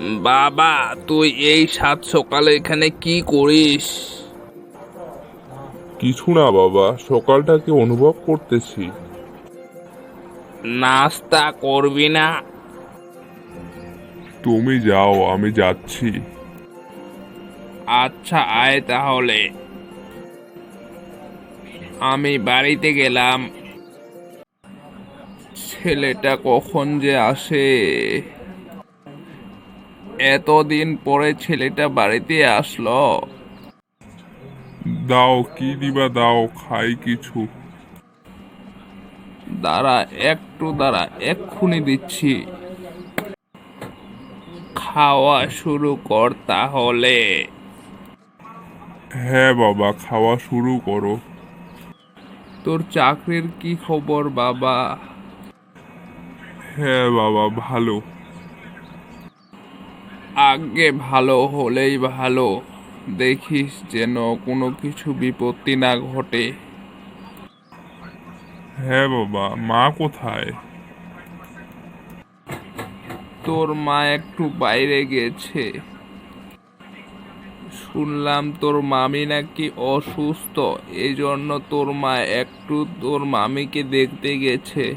বাবা, তুই এই সাত সকালে এখানে কি করিস? কিছু না বাবা, সকালটাকে অনুভব করতেছি। নাস্তা করবি না? তুমি যাও, আমি যাচ্ছি। আচ্ছা, আয় তাহলে। আমি বাড়িতে গেলাম। ছেলেটা কখন যে আসে? এতদিন পরে ছেলেটা বাড়িতে আসলো। দাও, কি দিবা দাও, খাই কিছু। দাঁড়া, একটু দাঁড়া, এক্ষুনি দিচ্ছি। খাওয়া শুরু কর তাহলে। হ্যাঁ বাবা, খাওয়া শুরু করো। তোর চাকরির কি খবর বাবা? হ্যাঁ বাবা, ভালো। আগে ভালো হলেই ভালো। দেখিস যেন কোনো কিছু বিপত্তি না ঘটে। হ্যাঁ বাবা, মা কোথায়? তোর মা একটু বাইরে গেছে। শুনলাম তোর মামি নাকি অসুস্থ, এই জন্য তোর মা একটু তোর মামিকে দেখতে গেছে।